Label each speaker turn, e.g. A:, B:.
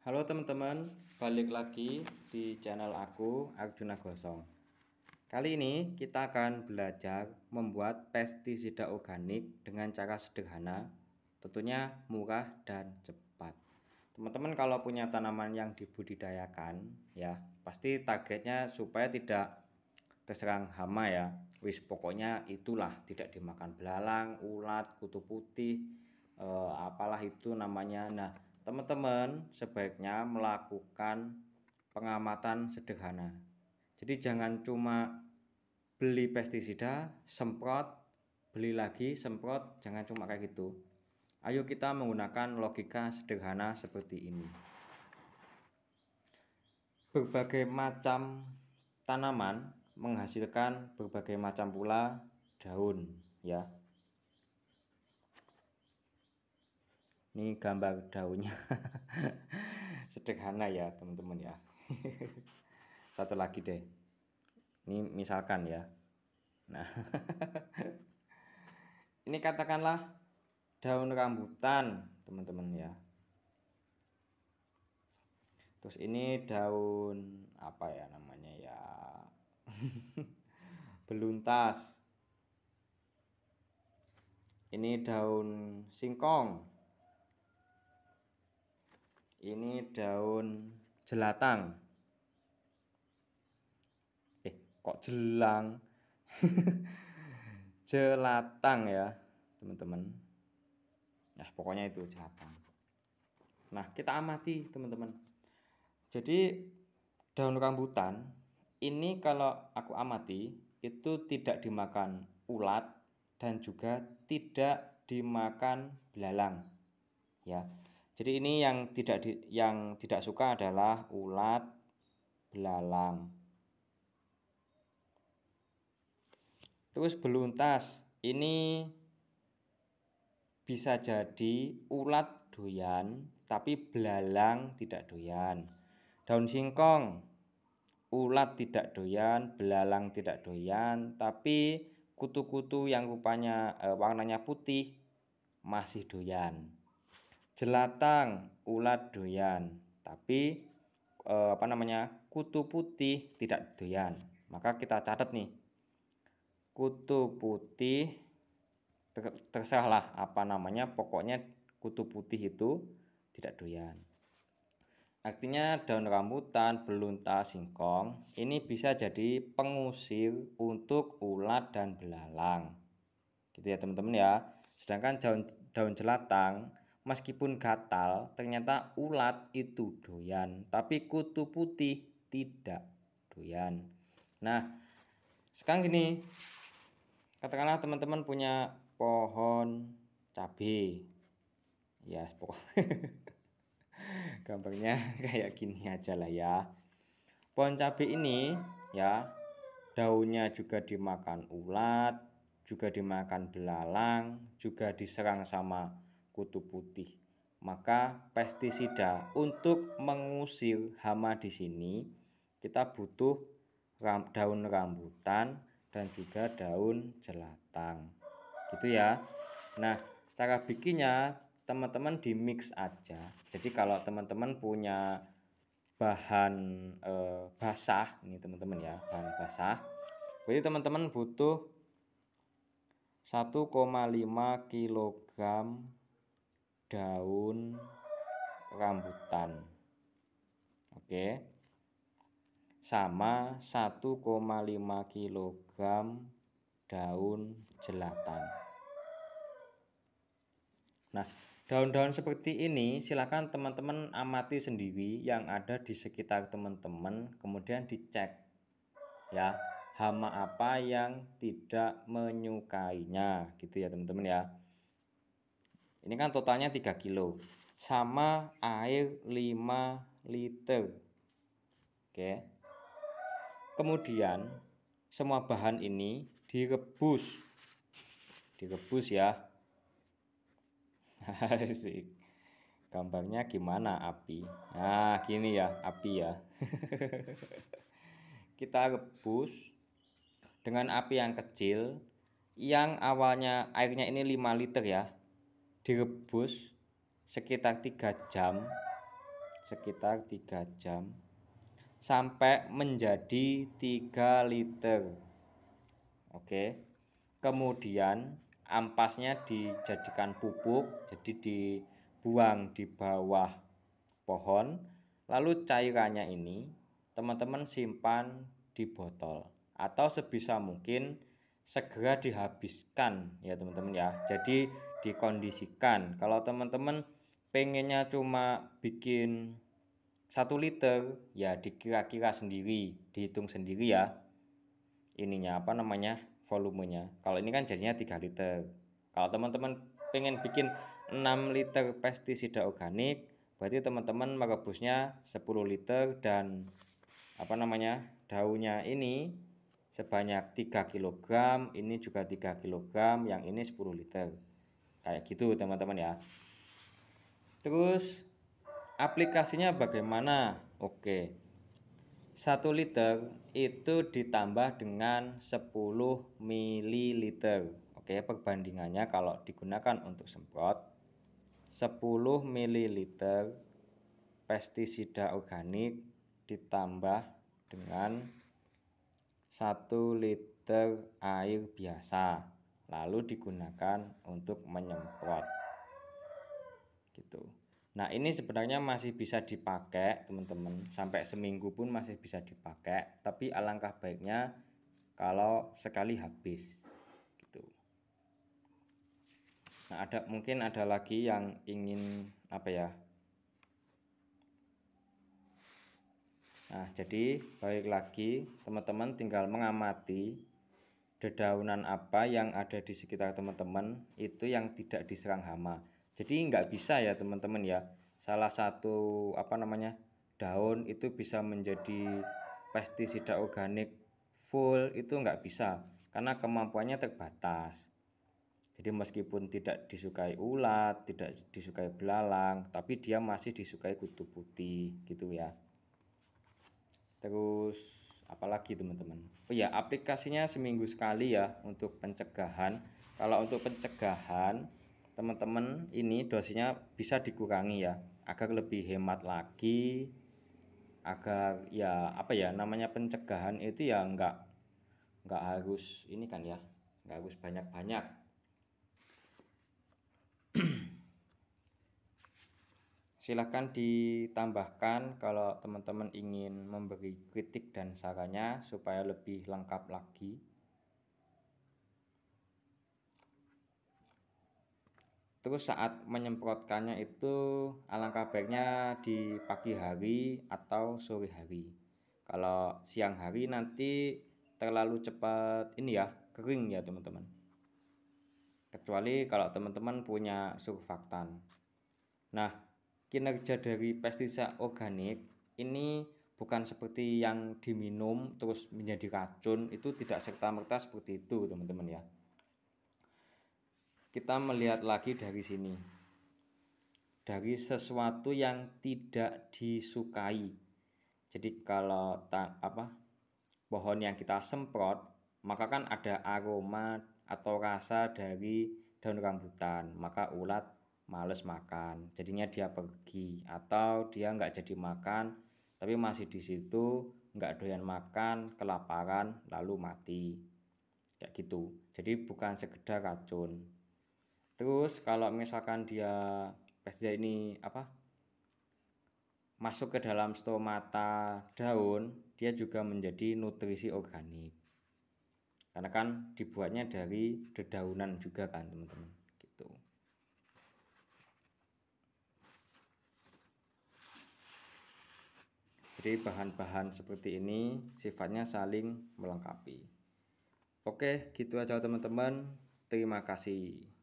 A: Halo teman-teman, balik lagi di channel aku, Arjuna Gosong. Kali ini kita akan belajar membuat pestisida organik dengan cara sederhana, tentunya murah dan cepat. Teman-teman kalau punya tanaman yang dibudidayakan, ya pasti targetnya supaya tidak terserang hama ya. Pokoknya itulah, tidak dimakan belalang, ulat, kutu putih, apalah itu namanya. Nah, teman-teman sebaiknya melakukan pengamatan sederhana. Jadi jangan cuma beli pestisida, semprot, beli lagi, semprot, jangan cuma kayak gitu. Ayo kita menggunakan logika sederhana seperti ini. Berbagai macam tanaman menghasilkan berbagai macam pula daun ya. Ini gambar daunnya. Sederhana ya teman-teman ya. Satu lagi deh. Ini misalkan ya. Nah. Ini katakanlah daun rambutan teman-teman ya. Terus ini daun apa ya namanya ya. Beluntas. Ini daun singkong. Ini daun jelatang. Kok jelang? Jelatang ya teman-teman. Nah pokoknya itu jelatang. Nah kita amati teman-teman. Jadi daun rambutan ini kalau aku amati itu tidak dimakan ulat dan juga tidak dimakan belalang ya. Jadi ini yang tidak suka adalah ulat, belalang. Terus beluntas ini bisa jadi ulat doyan tapi belalang tidak doyan. Daun singkong ulat tidak doyan, belalang tidak doyan, tapi kutu-kutu yang rupanya warnanya putih masih doyan. Jelatang ulat doyan, tapi kutu putih tidak doyan. Maka kita catat nih. Kutu putih terserahlah pokoknya kutu putih itu tidak doyan. Artinya daun rambutan, beluntas, singkong ini bisa jadi pengusir untuk ulat dan belalang. Gitu ya teman-teman ya. Sedangkan daun jelatang meskipun gatal ternyata ulat itu doyan, tapi kutu putih tidak doyan. Nah, sekarang gini. Katakanlah teman-teman punya pohon cabai. Ya, gambarnya kayak gini aja lah ya. Pohon cabai ini ya, daunnya juga dimakan ulat, juga dimakan belalang, juga diserang sama kutu putih. Maka pestisida untuk mengusir hama di sini kita butuh daun rambutan dan juga daun jelatang. Gitu ya. Nah, cara bikinnya teman-teman di mix aja. Jadi kalau teman-teman punya bahan basah, ini teman-teman ya, bahan basah. Jadi teman-teman butuh 1,5 kg daun rambutan. Oke. Sama 1,5 kg daun jelatang. Nah, daun-daun seperti ini silakan teman-teman amati sendiri yang ada di sekitar teman-teman, kemudian dicek ya, hama apa yang tidak menyukainya gitu ya teman-teman ya. Ini kan totalnya 3 kilo sama air 5 liter. Oke. Kemudian semua bahan ini direbus ya. Asik. Gambarnya gimana api? Nah gini ya api ya. Kita rebus dengan api yang kecil, yang awalnya airnya ini 5 liter ya, direbus sekitar 3 jam. sekitar 3 jam sampai menjadi 3 liter. Oke. Kemudian ampasnya dijadikan pupuk, jadi dibuang di bawah pohon. Lalu cairannya ini teman-teman simpan di botol atau sebisa mungkin segera dihabiskan ya teman-teman ya. Jadi dikondisikan. Kalau teman-teman pengennya cuma bikin 1 liter ya dikira-kira sendiri, dihitung sendiri ya. Ininya apa namanya? Volumenya. Kalau ini kan jadinya 3 liter. Kalau teman-teman pengen bikin 6 liter pestisida organik, berarti teman-teman merebusnya 10 liter dan apa namanya? Daunnya ini sebanyak 3 kg, ini juga 3 kg, yang ini 10 liter. Kayak gitu teman-teman ya. Terus aplikasinya bagaimana? Oke. 1 liter itu ditambah dengan 10 ml. Oke, perbandingannya kalau digunakan untuk semprot 10 ml pestisida organik ditambah dengan 1 liter air biasa, lalu digunakan untuk menyemprot gitu. Nah, ini sebenarnya masih bisa dipakai teman-teman, sampai seminggu pun masih bisa dipakai, tapi alangkah baiknya kalau sekali habis gitu. Nah, mungkin ada lagi yang ingin apa ya. Nah, jadi balik lagi teman-teman tinggal mengamati dedaunan apa yang ada di sekitar teman-teman itu yang tidak diserang hama. Jadi nggak bisa ya teman-teman ya, salah satu apa namanya daun itu bisa menjadi pestisida organik full, itu nggak bisa karena kemampuannya terbatas. Jadi meskipun tidak disukai ulat, tidak disukai belalang, tapi dia masih disukai kutu putih gitu ya. Terus apalagi teman-teman, oh ya, aplikasinya seminggu sekali ya untuk pencegahan. Kalau untuk pencegahan teman-teman ini dosisnya bisa dikurangi ya, agar lebih hemat lagi, agar ya apa ya namanya pencegahan itu ya nggak harus ini kan ya, nggak harus banyak-banyak. Silahkan ditambahkan kalau teman-teman ingin memberi kritik dan sarannya supaya lebih lengkap lagi. Terus saat menyemprotkannya itu alangkah baiknya di pagi hari atau sore hari. Kalau siang hari nanti terlalu cepat ini ya, kering ya teman-teman. Kecuali kalau teman-teman punya surfaktan. Nah, kinerja dari pestisida organik ini bukan seperti yang diminum terus menjadi racun, itu tidak serta-merta seperti itu teman-teman ya. Kita melihat lagi dari sini, dari sesuatu yang tidak disukai. Jadi kalau pohon yang kita semprot, maka kan ada aroma atau rasa dari daun rambutan, maka ulat males makan, jadinya dia pergi, atau dia nggak jadi makan tapi masih di situ, nggak doyan makan, kelaparan, lalu mati kayak gitu. Jadi bukan sekedar racun. Terus kalau misalkan dia pestisida ini masuk ke dalam stomata daun, dia juga menjadi nutrisi organik karena kan dibuatnya dari dedaunan juga kan teman-teman gitu. Jadi bahan-bahan seperti ini sifatnya saling melengkapi. Oke, gitu aja teman-teman. Terima kasih.